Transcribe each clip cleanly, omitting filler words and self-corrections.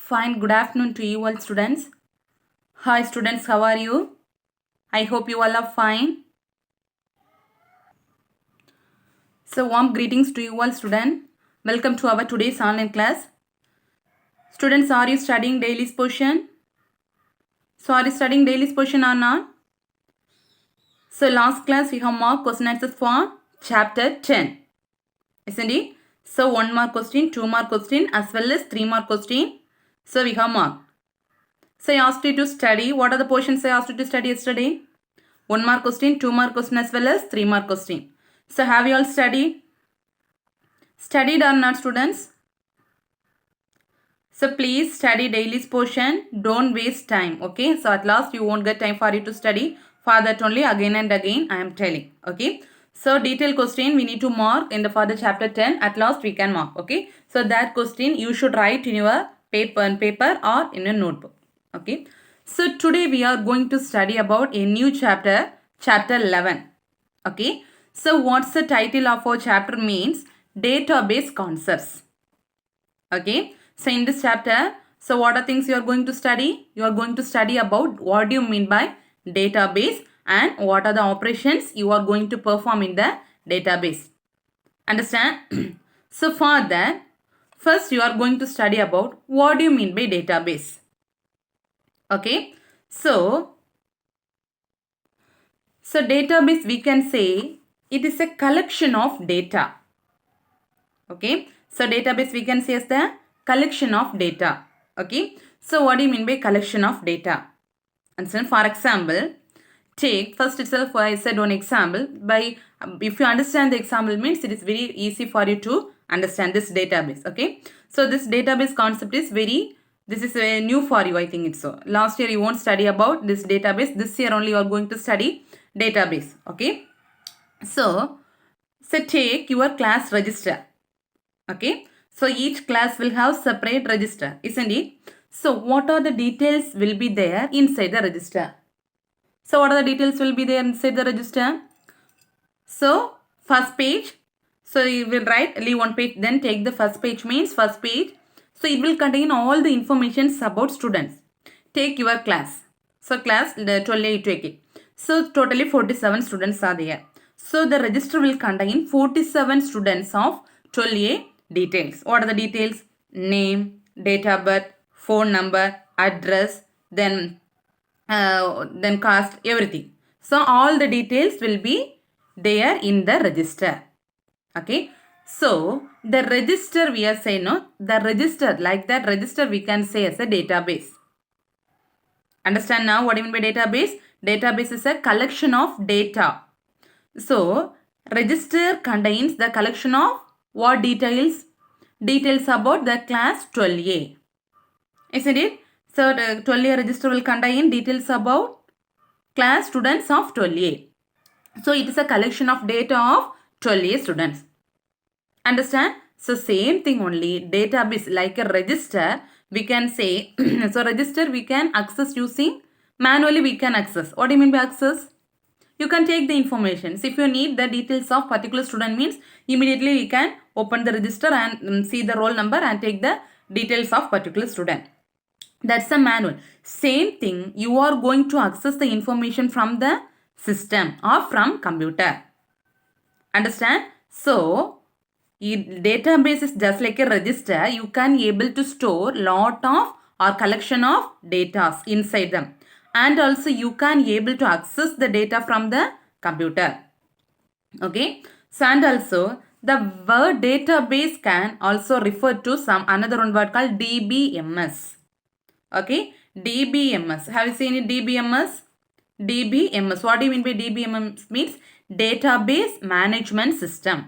Fine, good afternoon to you all students. Hi students, how are you? I hope you all are fine. So warm greetings to you all students. Welcome to our today's online class. Students, are you studying daily portion? So are you studying daily portion or not? So last class we have marked question answers for chapter 10. Isn't it? So 1 mark question, 2 mark question as well as 3 mark question. So we have marked. So I asked you to study. What are the portions I asked you to study yesterday? 1 mark question, 2 mark question as well as 3 mark question. So have you all studied? Studied or not students? So please study daily portion. Don't waste time. Okay. So at last you won't get time for you to study. For that only again and again I am telling. Okay. So detailed question we need to mark in the further chapter 10. At last we can mark. Okay. So that question you should write in your paper or in a notebook. Okay. So today we are going to study about a new chapter, chapter 11. Okay. So what's the title of our chapter means? Database concepts. Okay. So in this chapter, so what are things you are going to study? You are going to study about what do you mean by database and what are the operations you are going to perform in the database. Understand? So for that, first you are going to study about what do you mean by database. Okay. So database we can say it is a collection of data. Okay. So database we can say as the collection of data. Okay. So what do you mean by collection of data? And so for example, take first itself I said one example. By if you understand the example means it is very easy for you to understand this database. Okay. So this database concept is this is new for you, I think it's so. Last year you won't study about this database. This year only you are going to study database. Okay. So take your class register. Okay. So each class will have separate register, isn't it? So what are the details will be there inside the register? So what are the details will be there inside the register? So first page. So you will leave one page, then take the first page means first page. So it will contain all the informations about students. Take your class. So class, the 12A you take it. So totally 47 students are there. So the register will contain 47 students of 12A details. What are the details? Name, date of birth, phone number, address, then caste, everything. So all the details will be there in the register. Okay. So the register we are saying no, the register like that register we can say as a database. Understand now what do you mean by database? Database is a collection of data. So register contains the collection of what details? Details about the class 12A. Isn't it? So the 12A register will contain details about class students of 12A. So it is a collection of data of 12A students. Understand? So same thing only, database like a register we can say. So register we can access using manually we can access. What do you mean by access? You can take the information. So if you need the details of particular student means immediately we can open the register and see the roll number and take the details of particular student. That's a manual. Same thing, you are going to access the information from the system or from computer. Understand? So database is just like a register. You can able to store lot of or collection of data inside them, and also you can able to access the data from the computer. Okay. So and also the word database can also refer to some another one word called DBMS. Okay. DBMS. Have you seen it? DBMS? DBMS. What do you mean by DBMS? Means database management system.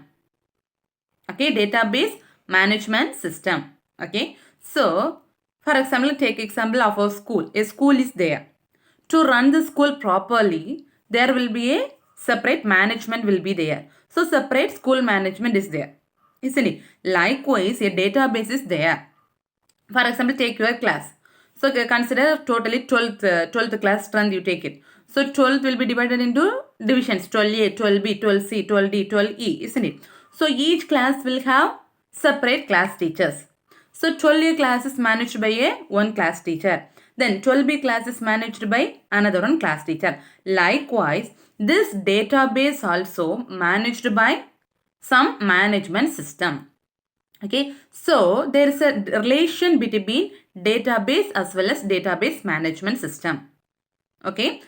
Okay, database management system. Okay, so for example, take example of a school. A school is there. To run the school properly, there will be a separate management will be there. So separate school management is there, isn't it? Likewise, a database is there. For example, take your class. So consider totally 12th class strength you take it. So 12th will be divided into divisions 12A, 12B, 12C, 12D, 12E, isn't it? So each class will have separate class teachers. So 12A class is managed by one class teacher. Then 12B class is managed by another one class teacher. Likewise, this database also managed by some management system. Okay, so there is a relation between database as well as database management system. Okay,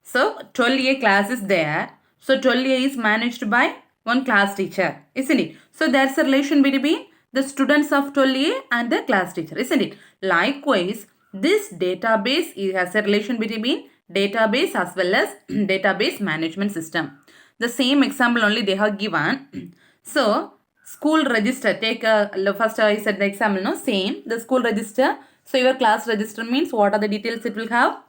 so 12A class is there. So 12A is managed by one class teacher, isn't it? So there's a relation between the students of 12A and the class teacher, isn't it? Likewise, this database has a relation between database as well as database management system. The same example only they have given. So school register, take first I said the example, no, same, the school register. So your class register means what are the details it will have?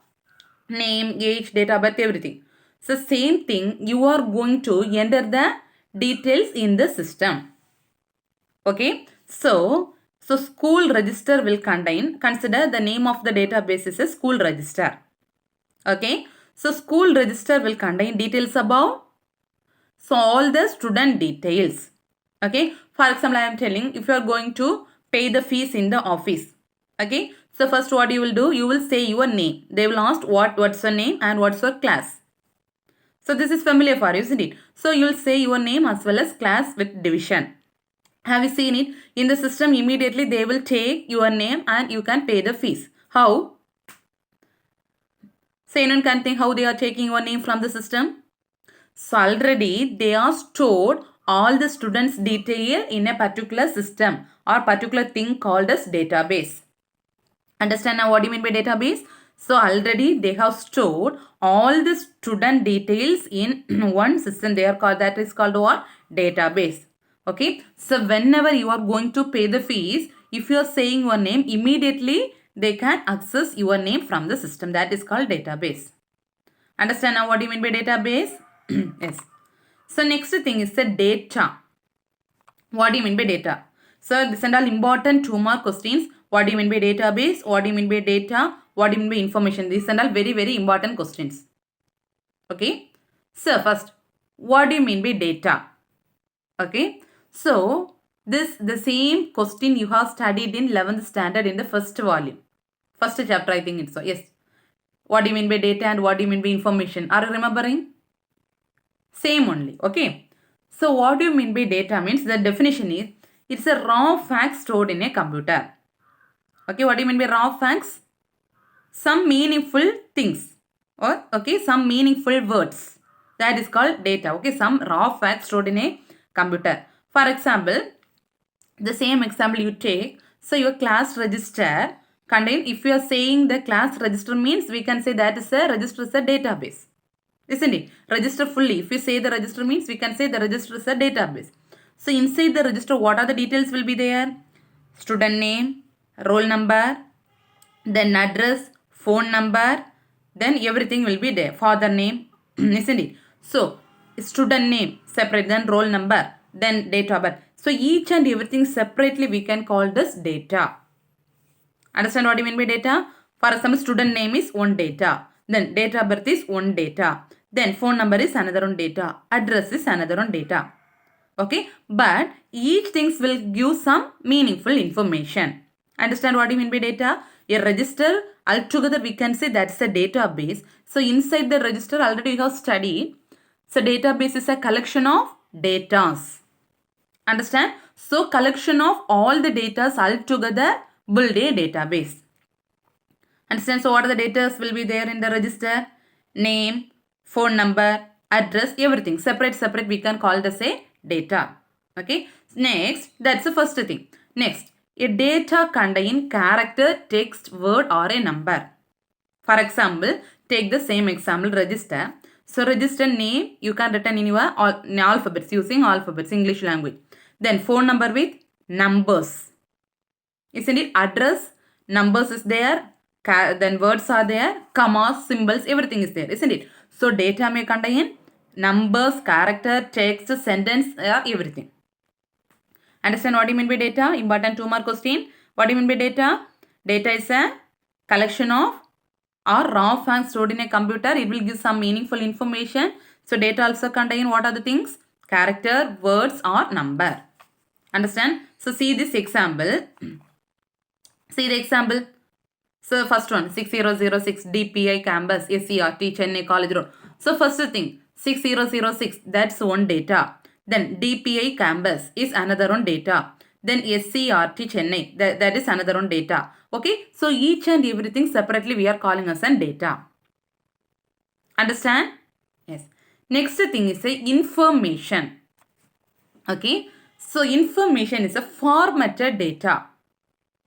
Name, age, date of birth, everything. So same thing, you are going to enter the details in the system. Okay, so school register will consider the name of the database is a school register. Okay, so school register will contain details about all the student details. Okay, for example, I am telling if you are going to pay the fees in the office. Okay, so first what you will do, you will say your name. They will ask what's your name and what's your class. So this is familiar for you, isn't it? So you will say your name as well as class with division. Have you seen it? In the system, immediately they will take your name and you can pay the fees. How? So anyone can think how they are taking your name from the system? So already they are stored all the students' detail in a particular system or particular thing called as database. Understand now what do you mean by database? So already they have stored all the student details in one system. They are called, that is called what? Database. Okay. So whenever you are going to pay the fees, if you are saying your name, immediately they can access your name from the system. That is called database. Understand now what do you mean by database? Yes. So next thing is the data. What do you mean by data? So this and all important 2 more questions. What do you mean by database? What do you mean by data? What do you mean by information? These and all very, very important questions. Okay. So first, what do you mean by data? Okay. So the same question you have studied in 11th standard in the first volume. First chapter I think it's so. Yes. What do you mean by data and what do you mean by information? Are you remembering? Same only. Okay. So what do you mean by data means the definition is it's a raw fact stored in a computer. Okay, what do you mean by raw facts? Some meaningful things or okay, some meaningful words. That is called data. Okay, some raw facts stored in a computer. For example, the same example you take. So your class register contain, if you are saying the class register means we can say that is a register is a database. Isn't it? Register fully. If we say the register means we can say the register is a database. So inside the register, what are the details will be there? Student name, roll number, then address, phone number, then everything will be there. Father name, isn't it? So student name separate, then roll number, then date of birth. So each and everything separately we can call this data. Understand what I mean by data? For example, student name is one data. Then date of birth is one data. Then phone number is another one data. Address is another one data. Okay. But each things will give some meaningful information. Understand what I mean by data? A register altogether we can say that's a database. So inside the register already we have studied. So database is a collection of datas. Understand? So collection of all the datas altogether build a database. Understand? So what are the data will be there in the register? Name, phone number, address, everything. Separate we can call this a data. Okay. Next, that's the first thing. Next, a data contain character, text, word or a number. For example, take the same example register. So register name you can written in your alphabets using alphabets, English language. Then phone number with numbers. Isn't it? Address, numbers is there. Then words are there, commas, symbols, everything is there, isn't it? So data may contain numbers, character, text, sentence, everything. Understand what do you mean by data? Important 2 more question. What do you mean by data? Data is a collection of or raw facts stored in a computer. It will give some meaningful information. So data also contain what are the things? Character, words or number. Understand? So see this example. See the example. So first one, 6006 DPI campus, SCRT, Chennai College Road. So first thing, 6006, that's one data. Then DPI campus is another one data. Then SCRT Chennai, that is another one data. Okay, so each and everything separately we are calling as an data. Understand? Yes. Next thing is a information. Okay, so information is a formatted data.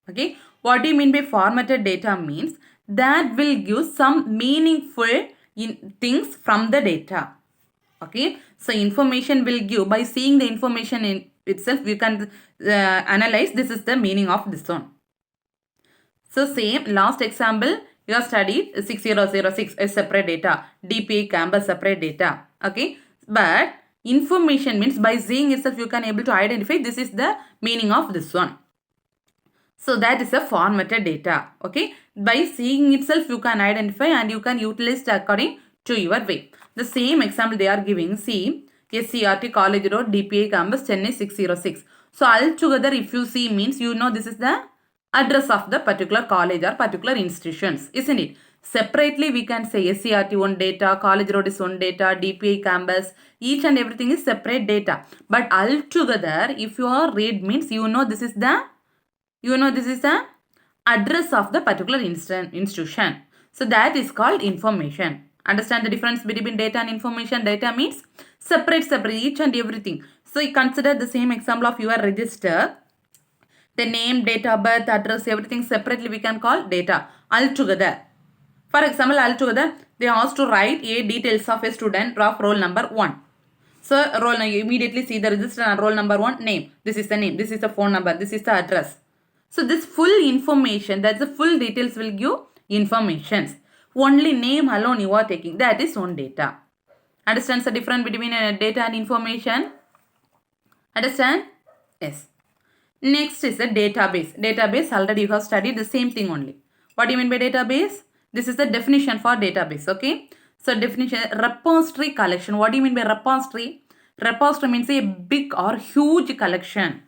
Okay, what do you mean by formatted data? Means that will give some meaningful things from the data. Okay, so information will give, by seeing the information in itself you can analyze this is the meaning of this one. So same last example you have studied 6006 is separate data, DPI campus separate data. Okay, but information means by seeing itself you can able to identify this is the meaning of this one. So that is a formatted data. Okay, by seeing itself you can identify and you can utilize it according to your way. The same example they are giving. See, SCRT College Road, DPI campus, Chennai 606. So altogether if you see means you know this is the address of the particular college or particular institutions, isn't it? Separately we can say SCRT one data, College Road is one data, DPI campus, each and everything is separate data. But altogether if you are read means you know this is the address of the particular institution. So that is called information. Understand the difference between data and information? Data means separate each and everything. So you consider the same example of your register. The name, date of birth, address, everything separately we can call data. Altogether, for example, altogether they asked to write a details of a student of roll number 1. So roll, you immediately see the register and roll number 1 name. This is the name, this is the phone number, this is the address. So this full information, that's the full details will give informations. Only name alone you are taking, that is one data. Understand the difference between data and information? Understand? Yes. Next is a database. Database already you have studied the same thing only. What do you mean by database? This is the definition for database. Okay. So definition, repository collection. What do you mean by repository? Repository means a big or huge collection.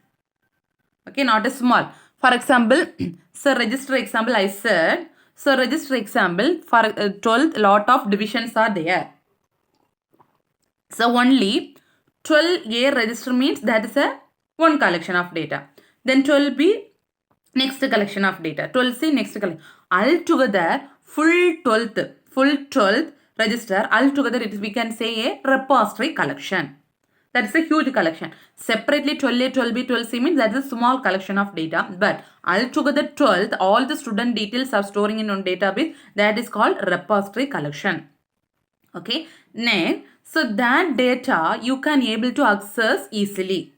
Okay, not a small. For example, so register example I said. So register example for 12th lot of divisions are there. So only 12A register means that is a one collection of data. Then 12B next collection of data. 12C next collection. Altogether full 12th register altogether it is, we can say a repository collection. That is a huge collection. Separately 12A, 12B, 12C means that is a small collection of data. But altogether 12th, all the student details are storing in one database. That is called repository collection. Okay. Next, so that data you can able to access easily.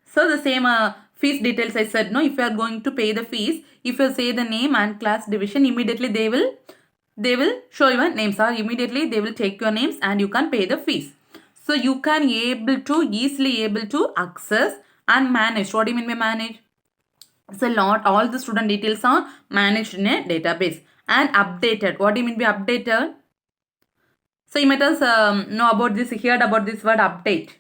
So the same fees details I said, no, if you are going to pay the fees, if you say the name and class division, immediately they will show your names, or immediately they will take your names and you can pay the fees. So you can easily able to access and manage. What do you mean by manage? So all the student details are managed in a database and updated. What do you mean by updated? So you might know about this, heard about this word update.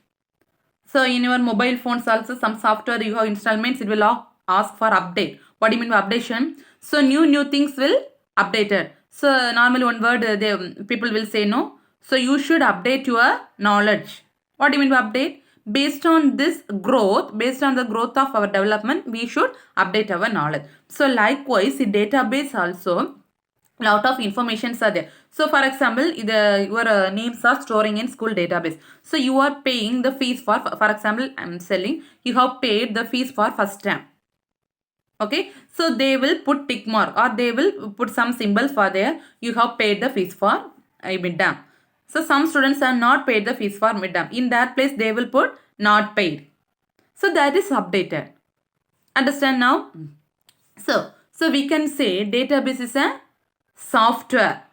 So in your mobile phones also some software you have installed means it will ask for update. What do you mean by updation? So new things will updated. So normally one word people will say no. So you should update your knowledge. What do you mean by update? Based on this growth, based on the growth of our development, we should update our knowledge. So likewise, in database also, lot of informations are there. So for example, your names are storing in school database. So you are paying the fees for example, I am selling, you have paid the fees for first term. Okay, so they will put tick mark or they will put some symbols for there. You have paid the fees for mid-term. So some students are not paid the fees for mid-term. In that place, they will put not paid. So that is updated. Understand now? So we can say database is a software.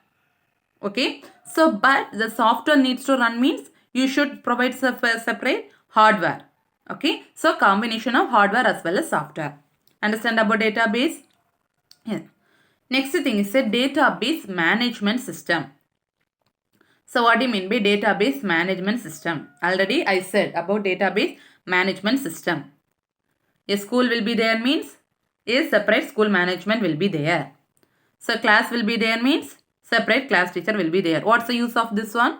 Okay. So but the software needs to run means you should provide separate hardware. Okay. So combination of hardware as well as software. Understand about database? Yeah. Next thing is a database management system. So what do you mean by database management system? Already I said about database management system. A school will be there means is separate school management will be there. So class will be there means separate class teacher will be there. What's the use of this one?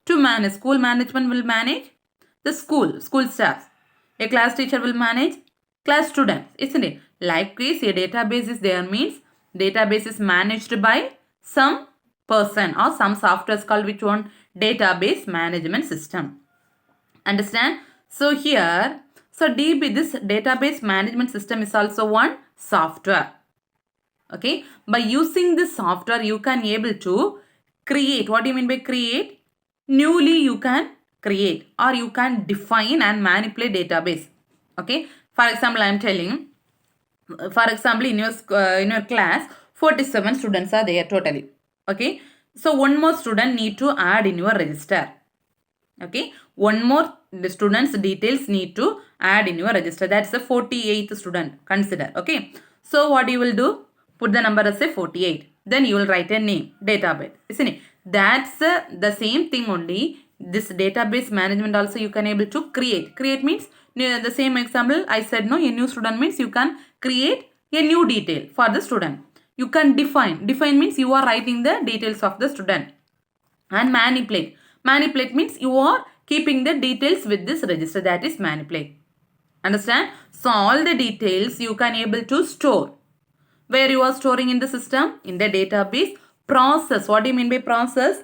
To manage. School management will manage the school staff. A class teacher will manage class students, isn't it? Likewise, a database is there means database is managed by some person or some software is called which one? Database management system. Understand? So here, so DB, this database management system is also one software. Okay, by using this software you can able to create. What do you mean by create? Newly you can create or you can define and manipulate database. Okay, for example, I am telling, for example, in your class 47 students are there totally. Okay, so one more student need to add in your register. Okay, one more the students details need to add in your register. That's the 48th student, consider. Okay, so what you will do? Put the number as a 48. Then you will write a name, database, isn't it? That's the same thing only. This database management also you can able to create. Create means the same example I said, no, a new student means you can create a new detail for the student. You can define. Define means you are writing the details of the student. And manipulate. Manipulate means you are keeping the details with this register, that is manipulate. Understand? So all the details you can able to store. Where you are storing in the system? In the database. Process. What do you mean by process?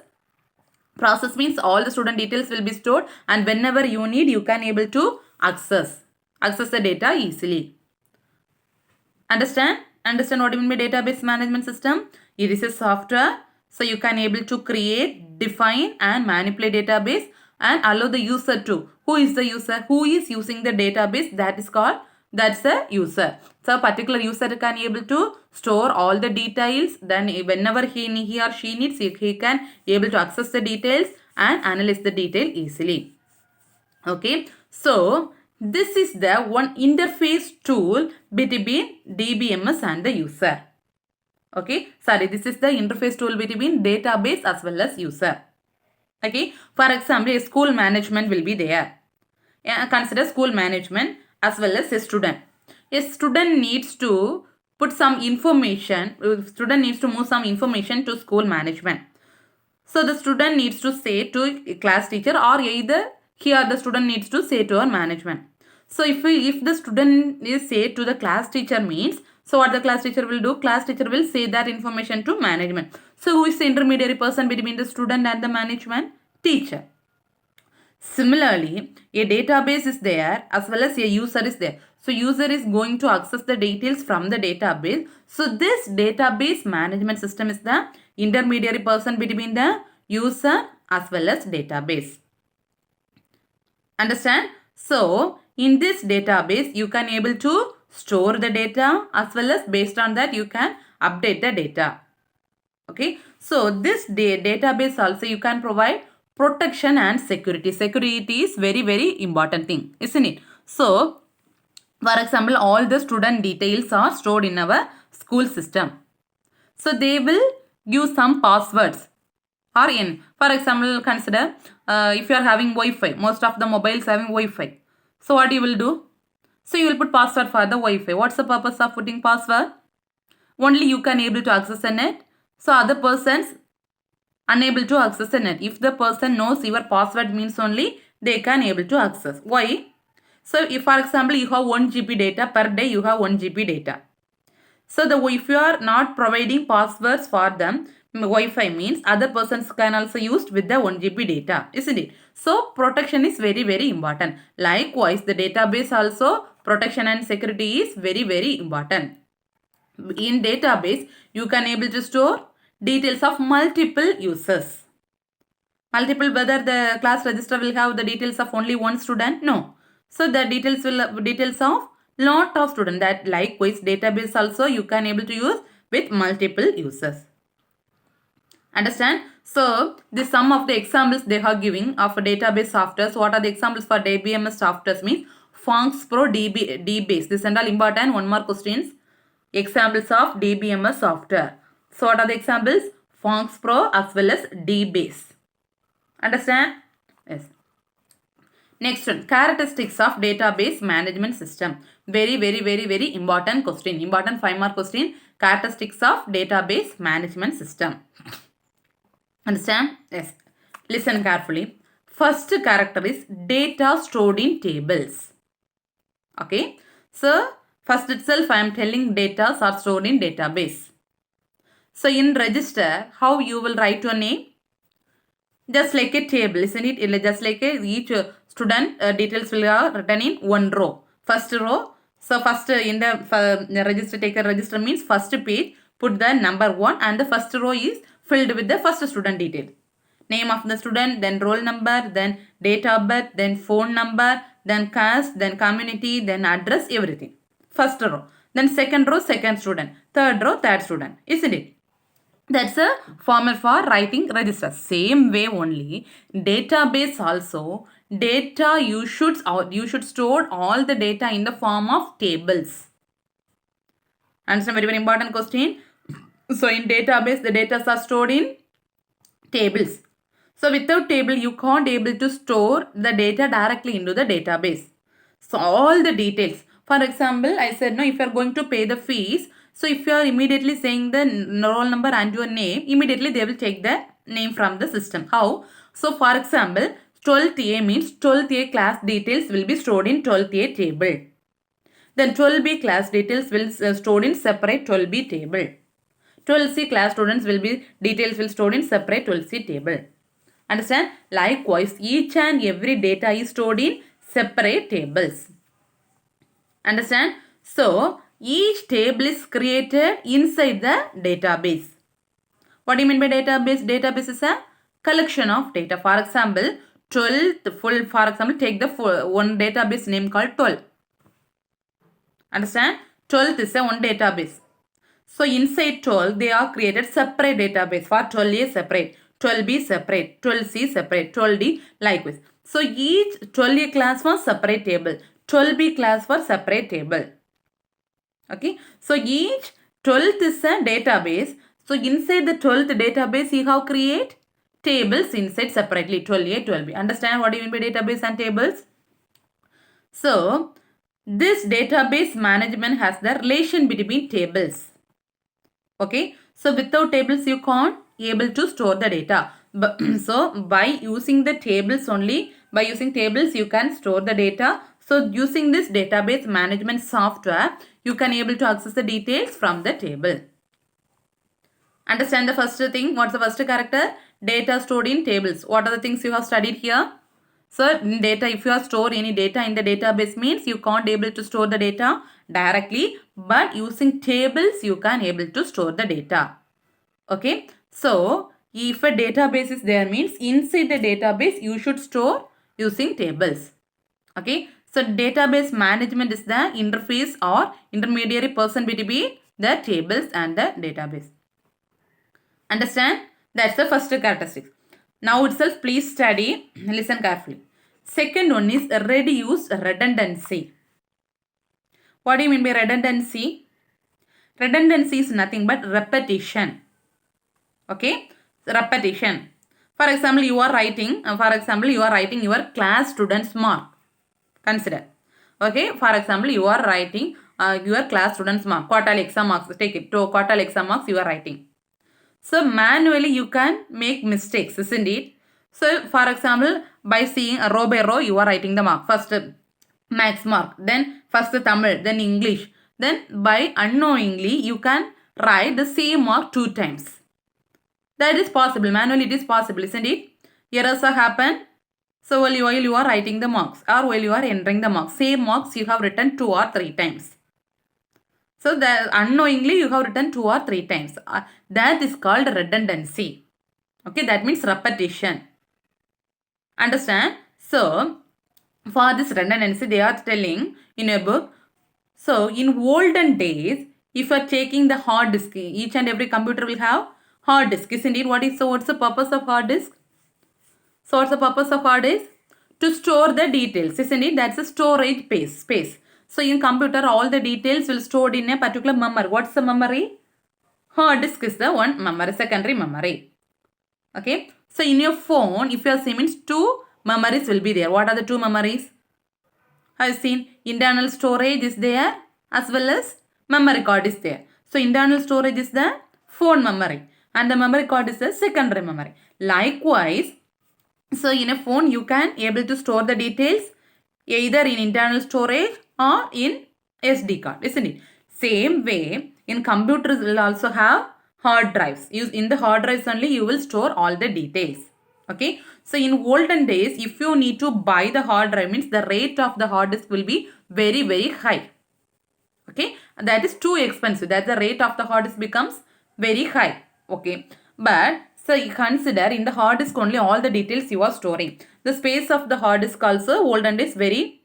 Process means all the student details will be stored and whenever you need you can able to access the data easily. Understand? Understand what do you mean by database management system? It is a software. So you can able to create, define and manipulate database and allow the user to. Who is the user? Who is using the database? That is called, that's the user. So a particular user can able to store all the details. Then whenever he or she needs, he can able to access the details and analyze the detail easily. Okay. So this is the one interface tool between DBMS and the user. Okay. Sorry, this is the interface tool between database as well as user. Okay. For example, a school management will be there. Consider school management as well as a student. A student needs to put some information, student needs to move some information to school management. So the student needs to say to a class teacher or either here the student needs to say to our management. So if the student is say to the class teacher means, so what the class teacher will do? Class teacher will say that information to management. So who is the intermediary person between the student and the management? Teacher. Similarly, a database is there as well as a user is there. So user is going to access the details from the database. So this database management system is the intermediary person between the user as well as database. Understand? So in this database you can able to store the data as well as based on that you can update the data. Okay. So this database also you can provide protection and security. Security is very, very important thing, isn't it? So, for example, all the student details are stored in our school system. So, they will give some passwords or in. For example, consider if you are having Wi-Fi. Most of the mobiles having Wi-Fi. So, what you will do? So, you will put password for the Wi-Fi. What's the purpose of putting password? Only you can able to access the net. So, other persons unable to access the net. If the person knows your password means only they can able to access. Why? So if for example you have 1 GB data per day, you have 1 GB data. So if you are not providing passwords for them, Wi-Fi means other persons can also use with the 1 GB data, isn't it? So protection is very, very important. Likewise, the database also protection and security is very, very important. In database, you can able to store details of multiple users. Multiple, whether the class register will have the details of only one student? No. So the details will have details of lot of students. That likewise database also you can able to use with multiple users. Understand? So the sum of the examples they are giving of a database software. So what are the examples for DBMS software means? FONXPro DBase. This and all important. One more questions. Examples of DBMS software. So what are the examples? FONXPro as well as DBase. Understand? Yes. Next one, characteristics of database management system. Very, very, very, very important question. Important 5-mark question. Characteristics of database management system. Understand? Yes. Listen carefully. First character is data stored in tables. Okay. So, first itself I am telling data are stored in database. So, in register, how you will write your name? Just like a table, isn't it? Just like each student details will are written in one row. First row. So, first in the register, take a register means first page, put the number 1 and the first row is filled with the first student detail. Name of the student, then roll number, then date of birth, then phone number, then caste, then community, then address, everything. First row. Then second row, second student. Third row, third student. Isn't it? That's a format for writing register. Same way only, database also, data you should store all the data in the form of tables. Understand? Very, very important question. So in database, the data are stored in tables. So without table, you can't able to store the data directly into the database. So all the details. For example, I said, no, if you are going to pay the fees, so if you are immediately saying the roll number and your name, immediately they will take the name from the system. How? So for example, 12th A means 12th A class details will be stored in 12th A table. Then 12B class details will stored in separate 12B table. 12C class students will be details will stored in separate 12C table. Understand? Likewise, each and every data is stored in separate tables. Understand? So, each table is created inside the database. What do you mean by database? Database is a collection of data. For example, 12, for example, take the one database name called 12. Understand? 12th is a one database. So, inside 12, they are created separate database. For 12A separate, 12B separate, 12C separate, 12D likewise. So, each 12A class for separate table, 12B class for separate table. Okay. So, each 12th is a database. So, inside the 12th database, you have create tables inside separately, 12A, 12B. Understand what do you mean by database and tables? So, this database management has the relation between tables. Okay. So, without tables, you can't able to store the data. But, so, by using the tables only, by using tables, you can store the data. So, using this database management software, you can able to access the details from the table. Understand the first thing. What's the first character? Data stored in tables. What are the things you have studied here? So, in data, if you have stored any data in the database means you can't able to store the data directly. But using tables, you can able to store the data. Okay. So, if a database is there means inside the database, you should store using tables. Okay. So, database management is the interface or intermediary person between the tables and the database. Understand? That's the first characteristic. Now itself, please study. Listen carefully. Second one is reduce redundancy. What do you mean by redundancy? Redundancy is nothing but repetition. Okay? Repetition. For example, you are writing your class students mark. Consider. Okay? For example, you are writing your class students mark. Quarterly exam marks. Take it. To quarterly exam marks you are writing. So, manually you can make mistakes, isn't it? So, for example, by seeing a row by row, you are writing the mark. First, maths mark. Then, first Tamil. Then, English. Then, by unknowingly, you can write the same mark 2 times. That is possible. Manually, it is possible, isn't it? Errors happen. So, while you are writing the marks or while you are entering the marks, same marks you have written 2 or 3 times. So, unknowingly you have written 2 or 3 times. That is called redundancy. Okay, that means repetition. Understand? So, for this redundancy, they are telling in a book. So, in olden days, if you are taking the hard disk, each and every computer will have hard disk. Isn't it? What's the purpose of hard disk? So, what's the purpose of hard disk? To store the details. Isn't it? That's a storage space. So, in computer, all the details will stored in a particular memory. What's the memory? Hard disk is the one memory, secondary memory. Okay. So, in your phone, if you are saying means 2 memories will be there. What are the two memories? I've seen internal storage is there as well as memory card is there. So internal storage is the phone memory and the memory card is the secondary memory. Likewise, so in a phone you can able to store the details either in internal storage or in SD card, isn't it? Same way in computers will also have hard drives. In the hard drives only you will store all the details. Okay, so in olden days if you need to buy the hard drive means the rate of the hard disk will be very high. Okay, that is too expensive, that the rate of the hard disk becomes very high. Okay, but so you consider in the hard disk only all the details you are storing. The space of the hard disk also olden days very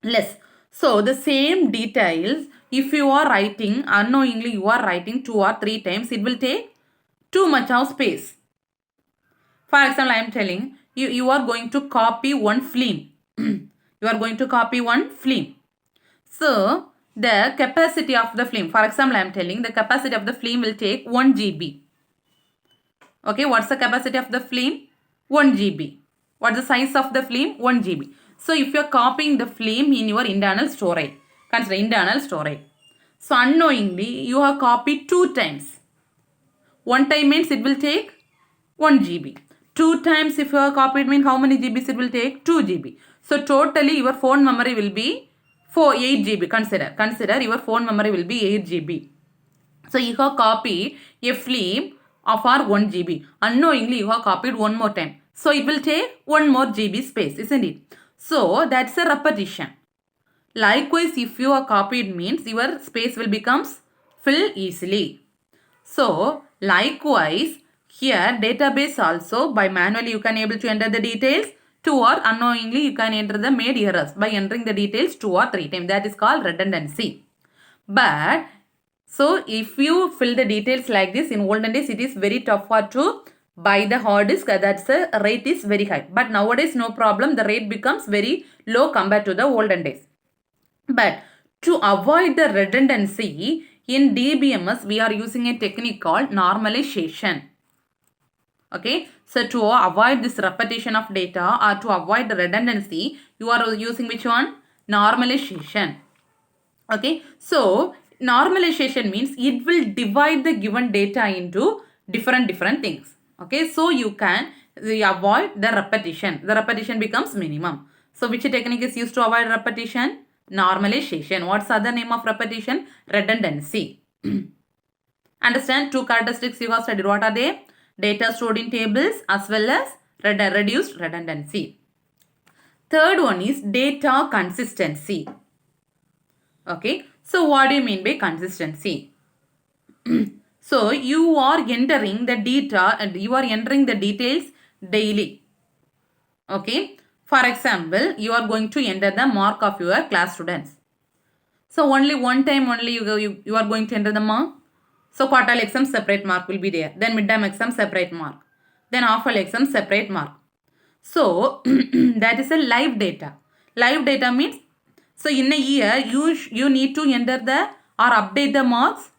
less. So the same details if you are writing unknowingly, you are writing 2 or 3 times, it will take too much of space. For example, I am telling you are going to copy one film. You are going to copy one film. So the capacity of the film, for example, I am telling the capacity of the film will take 1 GB. Okay, what's the capacity of the film? 1 GB. What's the size of the film? 1 GB. So if you are copying the film in your internal storage, consider internal storage. So unknowingly you have copied 2 times. 1 time means it will take 1 GB. 2 times if you have copied means how many GBs it will take? 2 GB. So totally your phone memory will be 8 GB. Consider your phone memory will be 8 GB. So you have copied a film of our 1 GB. Unknowingly you have copied one more time. So it will take 1 more GB space, isn't it? So that's a repetition. Likewise, if you are copied means your space will becomes fill easily. So likewise, here database also by manually you can able to enter the details 2 or unknowingly you can enter the made errors by entering the details 2 or 3 times. That is called redundancy. But so if you fill the details like this in olden days it is very tough for to buy the hard disk, that's the rate is very high. But nowadays no problem, the rate becomes very low compared to the olden days. But to avoid the redundancy in DBMS we are using a technique called normalization. Okay, so to avoid this repetition of data or to avoid the redundancy you are using which one? Normalization. Okay, so normalization means it will divide the given data into different things. Okay, so you can avoid the repetition. The repetition becomes minimum. So which technique is used to avoid repetition? Normalization. What's the other name of repetition? Redundancy. Understand two characteristics you have studied. What are they? Data stored in tables as well as reduced redundancy. Third one is data consistency. Okay, so what do you mean by consistency? So you are entering the data and you are entering the details daily. Okay, for example, you are going to enter the mark of your class students. So only one time only you are going to enter the mark. So quartile exam separate mark will be there. Then midterm exam separate mark. Then half-yearly exam separate mark. So that is a live data. Live data means so in a year you need to enter the or update the marks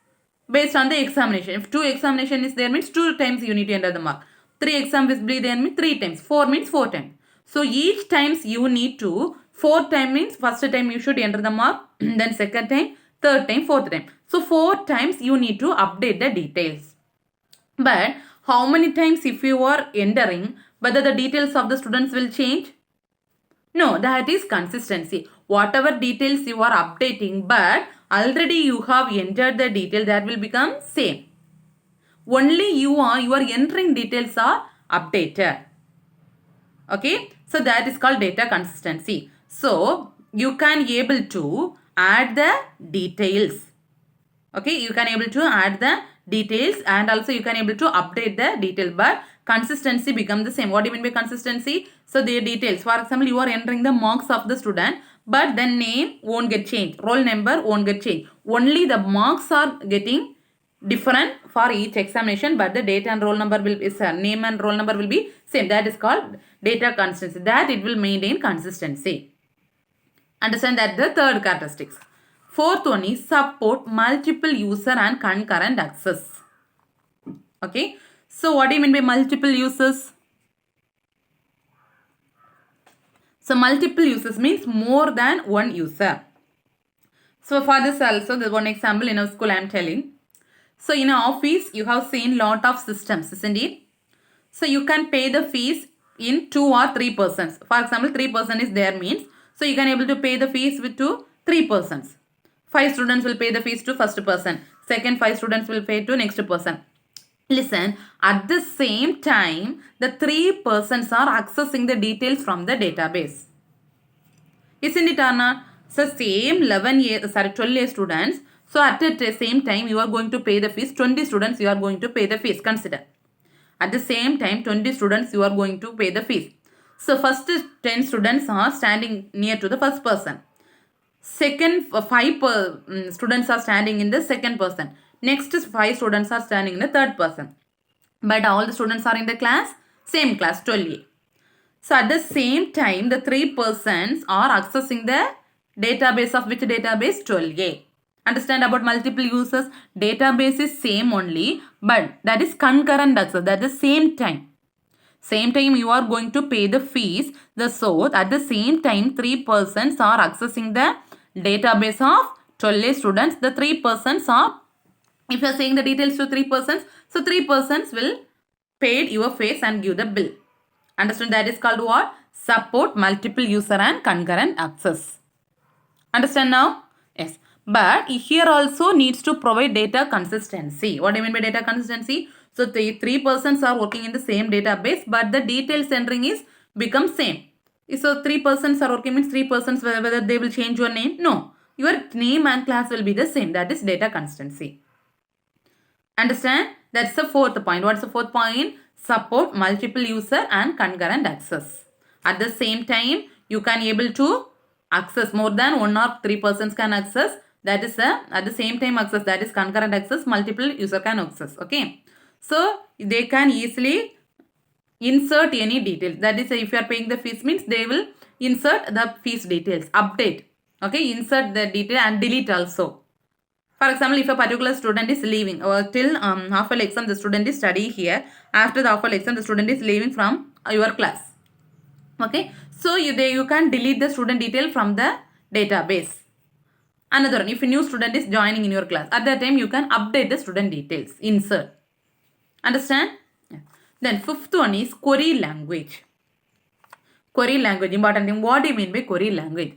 based on the examination. If 2 examination is there means 2 times you need to enter the mark. 3 exam is there means 3 times. 4 means 4 times. So each times you need to 4 time means first time you should enter the mark, then second time, third time, fourth time. So 4 times you need to update the details. But how many times if you are entering, whether the details of the students will change? No, that is consistency. Whatever details you are updating, but already you have entered the detail, that will become same. Only you are entering details are updated. Okay, so that is called data consistency. So you can able to add the details. Okay, you can able to add the details and also you can able to update the detail, but consistency become the same. What do you mean by consistency? So the details, for example, you are entering the marks of the student, but the name won't get changed, roll number won't get changed. Only the marks are getting different for each examination, but the date and roll number will be name and roll number will be same. That is called data consistency. That it will maintain consistency. Understand that the third characteristics. Fourth one is support multiple user and concurrent access. Okay. So what do you mean by multiple users? So multiple users means more than one user. So for this also, the one example in our school I am telling. So in an office, you have seen lot of systems, isn't it? So you can pay the fees in 2 or 3 persons. For example, 3 person is there means, so you can able to pay the fees with to 3 persons. 5 students will pay the fees to first person. Second 5 students will pay to next person. Listen, at the same time, the 3 persons are accessing the details from the database. Isn't it, Anna? So same 12 year students. So at the same time, you are going to pay the fees. 20 students, you are going to pay the fees. Consider. At the same time, 20 students, you are going to pay the fees. So first 10 students are standing near to the first person. Second 5 students are standing in the second person. Next 5 students are standing in the third person. But all the students are in the class, same class, 12A. So at the same time, the 3 persons are accessing the database of which database? 12A. Understand about multiple users? Database is same only, but that is concurrent access. That is same time. Same time you are going to pay the fees. So at the same time, 3 persons are accessing the database of 12A students. The 3 persons are, if you are saying the details to 3 persons, so 3 persons will pay your fees and give the bill. Understand, that is called what? Support multiple user and concurrent access. Understand now? Yes. But here also needs to provide data consistency. What do you mean by data consistency? So the 3 persons are working in the same database, but the details entering is become same. So 3 persons are working means 3 persons, whether they will change your name? No. Your name and class will be the same. That is data consistency. Understand? That's the fourth point. What's the fourth point? Support multiple user and concurrent access. At the same time, you can able to access more than 1 or 3 persons can access. That is at the same time access. That is concurrent access. Multiple user can access. Okay. So they can easily insert any details. That is, if you are paying the fees means they will insert the fees details. Update. Okay. Insert the detail and delete also. For example, if a particular student is leaving or till half-yearly exam, the student is studying here. After the half-yearly exam, the student is leaving from your class. Okay. So you can delete the student detail from the database. Another one, if a new student is joining in your class, at that time you can update the student details. Insert. Understand? Yeah. Then fifth one is query language. Query language, important thing. What do you mean by query language?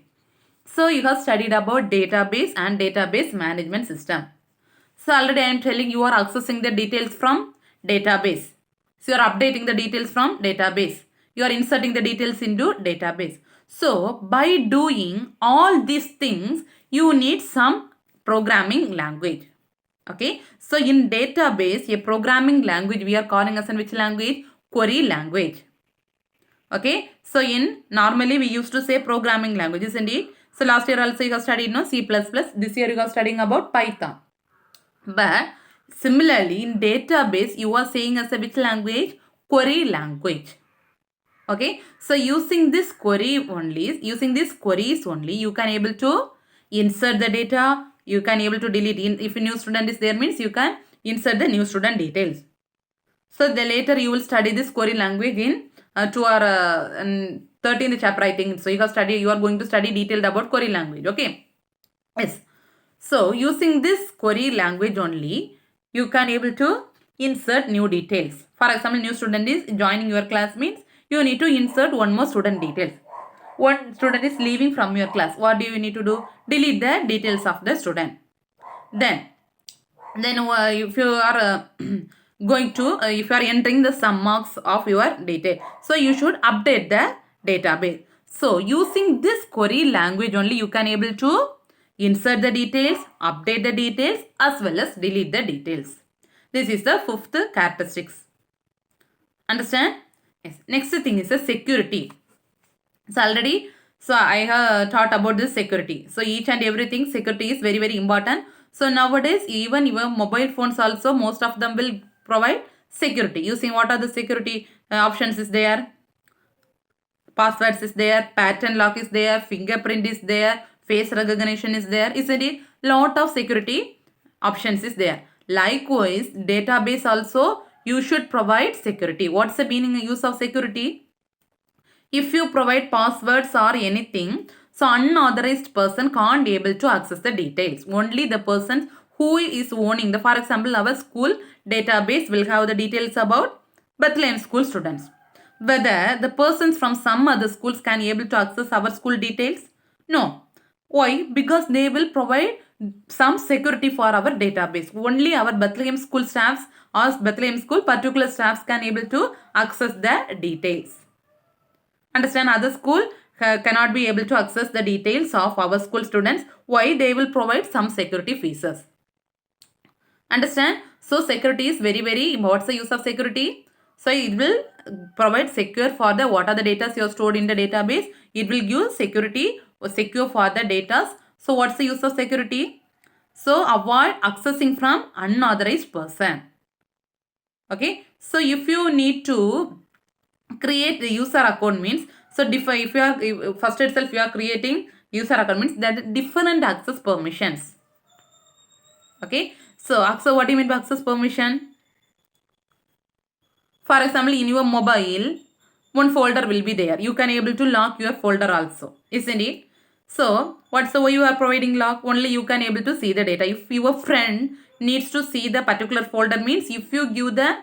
So you have studied about database and database management system. So already I am telling you are accessing the details from database. So you are updating the details from database. You are inserting the details into database. So by doing all these things, you need some programming language. Okay. So in database, a programming language we are calling as in which language? Query language. Okay. So in normally we used to say programming language, isn't it? So last year also you have studied C++. This year you are studying about Python. But similarly in database you are saying as a which language? Query language. Okay. So using this queries only, you can able to insert the data. You can able to delete. If a new student is there means you can insert the new student details. So the later you will study this query language in to our 13th chapter, I think. So you are going to study detailed about query language. Okay. Yes. So using this query language only, you can able to insert new details. For example, new student is joining your class means you need to insert one more student details. One student is leaving from your class. What do you need to do? Delete the details of the student. Then if you are going to, if you are entering the sum marks of your data, so you should update the database. So using this query language only, you can able to insert the details, update the details as well as delete the details. This is the fifth characteristics. Understand? Yes. Next thing is the security. So already, so I have taught about this security. So each and everything security is very important. So nowadays even your mobile phones also, most of them will provide security. Using what are the security options is there? Passwords is there, pattern lock is there, fingerprint is there, face recognition is there. Isn't it? Lot of security options is there. Likewise, database also you should provide security. What's the meaning and use of security? If you provide passwords or anything, so unauthorized person can't able to access the details. Only the person who is owning the, for example, our school database will have the details about Bethlehem school students. Whether the persons from some other schools can able to access our school details? No. Why? Because they will provide some security for our database. Only our Bethlehem school staffs or Bethlehem school particular staffs can able to access the details. Understand, other school cannot be able to access the details of our school students. Why? They will provide some security features. Understand? So security is very, very, what's the use of security? So it will provide secure for the, what are the data you have stored in the database. It will give security or secure for the data. So what's the use of security? So avoid accessing from unauthorized person. Okay. So if you need to create the user account means, so if you are first itself you are creating user account means that different access permissions. Okay. So what do you mean by access permission? For example, in your mobile, one folder will be there. You can able to lock your folder also, isn't it? So what's the way you are providing lock? Only you can able to see the data. If your friend needs to see the particular folder means, if you give the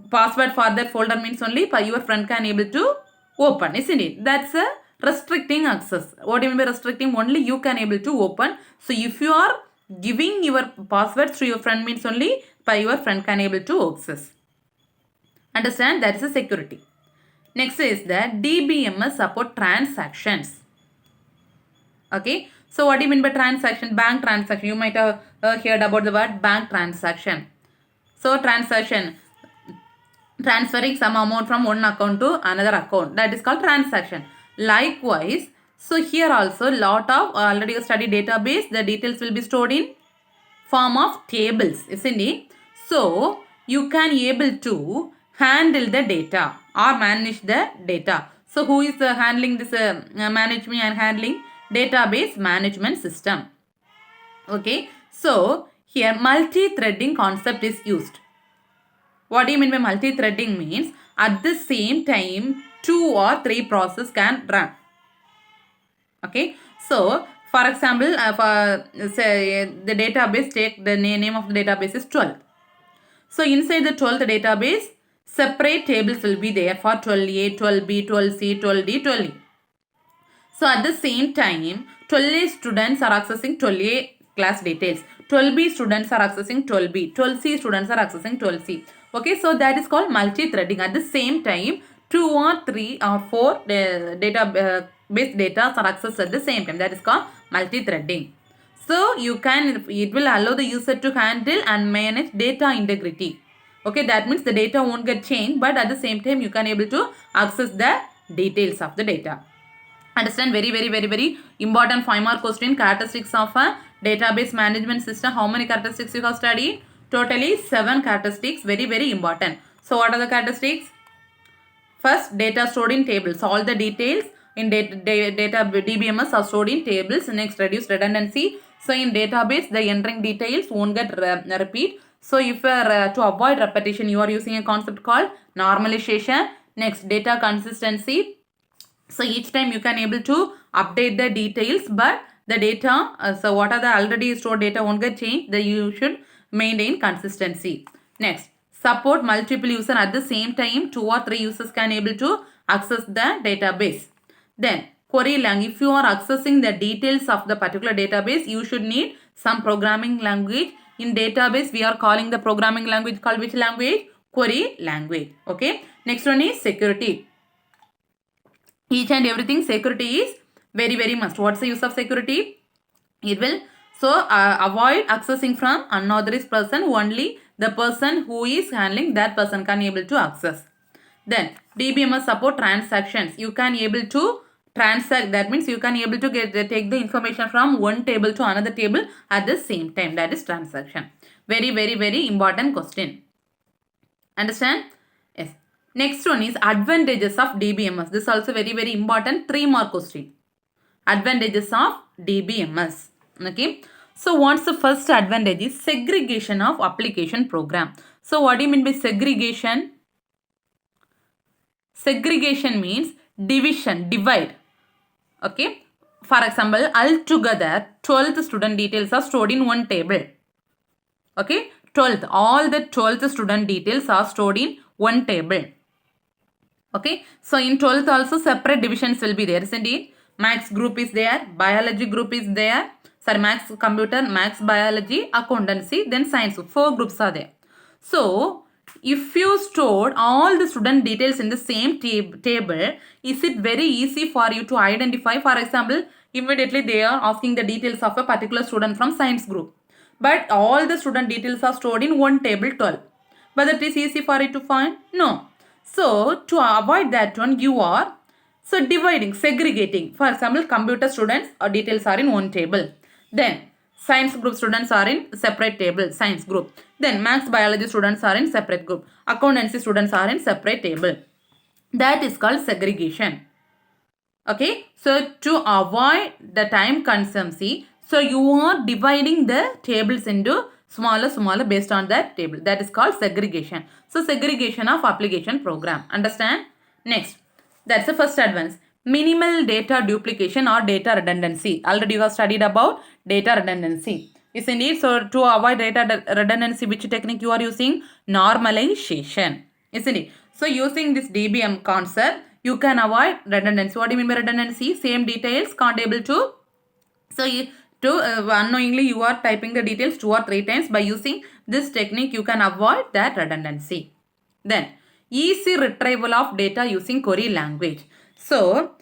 password for that folder means only your friend can able to open, isn't it? That's a restricting access. What do you mean by restricting? Only you can able to open. So if you are giving your passwords to your friend means only your friend can able to access. Understand? That is a security. Next is the DBMS support transactions. Okay. So what do you mean by transaction? Bank transaction. You might have heard about the word bank transaction. So transaction, transferring some amount from one account to another account, that is called transaction. Likewise, so here also lot of already you study database, the details will be stored in form of tables, isn't it? So you can able to handle the data or manage the data. So who is handling this management and handling? Database management system. Okay. So here multi-threading concept is used. What do you mean by multi-threading means? At the same time, 2 or 3 processes can run. Okay. So, for example, say the database, take the name of the database is 12. So, inside the 12th database, separate tables will be there for 12A, 12B, 12C, 12D, 12E. So, at the same time, 12A students are accessing 12A class details. 12B students are accessing 12B. 12C students are accessing 12C. Okay, so that is called multi-threading. At the same time, 2 or 3 or 4 database data are accessed at the same time. That is called multi-threading. So you can, it will allow the user to handle and manage data integrity. Okay, that means the data won't get changed, but at the same time you can able to access the details of the data. Understand? Very, very, very, very important 5 mark question. Characteristics of a database management system. How many characteristics you have studied? Totally 7 characteristics. Very, very important. So what are the characteristics? First, data stored in tables. All the details in data DBMS are stored in tables. Next, reduce redundancy. So in database, the entering details won't get repeat. So if to avoid repetition, you are using a concept called normalization. Next, data consistency. So each time you can able to update the details, but the data, so what are the already stored data won't get changed. You should maintain consistency. Next, support multiple users at the same time. 2 or 3 users can able to access the database. Then query language. If you are accessing the details of the particular database, you should need some programming language. In database, we are calling the programming language called which language? Query language. Okay. Next one is security. Each and everything security is very, very must. What's the use of security? It will avoid accessing from unauthorized person. Only the person who is handling that person can able to access. Then DBMS support transactions. You can able to transact. That means you can able to take the information from one table to another table at the same time. That is transaction. Very, very, very important question. Understand? Yes. Next one is advantages of DBMS. This is also very, very important 3 mark question. Advantages of DBMS. Okay. So what's the first advantage is segregation of application program. So what do you mean by segregation? Segregation means division, divide. Okay. For example, altogether 12th student details are stored in one table. Okay. 12th, all the 12th student details are stored in one table. Okay. So in 12th also separate divisions will be there, isn't it? Maths group is there, biology group is there, sorry, maths computer, maths biology, accountancy, then science. 4 groups are there. So if you stored all the student details in the same table, is it very easy for you to identify? For example, immediately they are asking the details of a particular student from science group. But all the student details are stored in one table 12. Whether it is easy for you to find? No. So to avoid that one, you are dividing, segregating. For example, computer students details are in one table. Then science group students are in separate table, science group. Then maths biology students are in separate group. Accountancy students are in separate table. That is called segregation. Okay. So to avoid the time consumption, so you are dividing the tables into smaller based on that table. That is called segregation. So segregation of application program. Understand? Next. That's the first advance. Minimal data duplication or data redundancy. Already you have studied about data redundancy. Isn't it? So to avoid data redundancy, which technique you are using? Normalization. Isn't it? So using this DBM concept, you can avoid redundancy. What do you mean by redundancy? Same details can't able to. So unknowingly you are typing the details 2 or 3 times. By using this technique, you can avoid that redundancy. Then easy retrieval of data using query language. So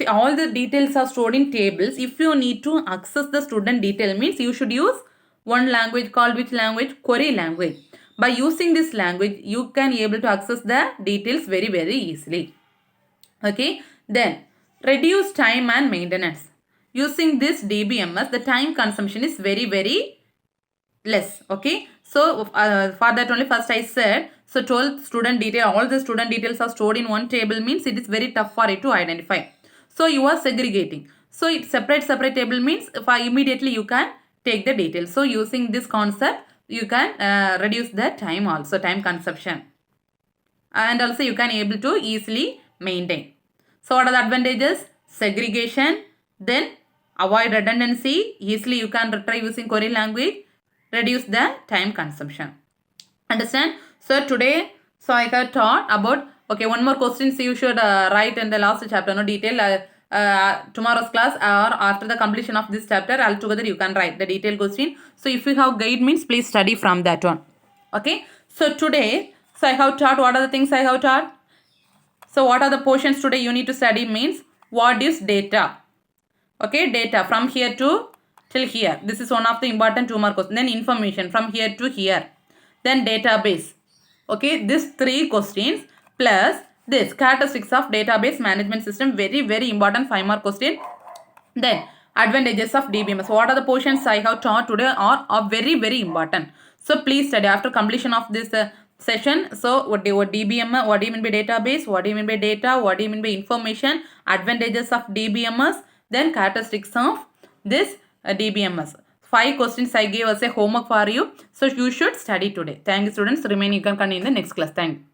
all the details are stored in tables. If you need to access the student detail, means you should use one language called which language? Query language. By using this language, you can able to access the details very easily. Okay. Then reduce time and maintenance. Using this DBMS, the time consumption is very less. Okay. So for that only first I said, so 12 student detail, all the student details are stored in one table, means it is very tough for it to identify. So you are segregating. So it separate table means immediately you can take the details. So using this concept, you can reduce the time also, time consumption. And also you can able to easily maintain. So what are the advantages? Segregation, then avoid redundancy, easily you can retrieve using query language, reduce the time consumption. Understand? So today, so I have taught about, okay, one more question you should write in the last chapter, no detail. Tomorrow's class or after the completion of this chapter, altogether you can write the detailed question. So if you have guide means, please study from that one. Okay. So today, so I have taught, what are the things I have taught? So what are the portions today you need to study means, what is data? Okay, data from here to till here. This is one of the important 2 mark questions. Then information from here to here. Then database. Okay, these 3 questions plus this characteristics of database management system. Very important 5 mark question. Then advantages of DBMS. What are the portions I have taught today are very important. So please study after completion of this session. So what DBMS, what do you mean by database, what do you mean by data, what do you mean by information, advantages of DBMS, then characteristics of this DBMS. 5 questions I gave as a homework for you. So you should study today. Thank you students. Remain you can continue in the next class. Thank you.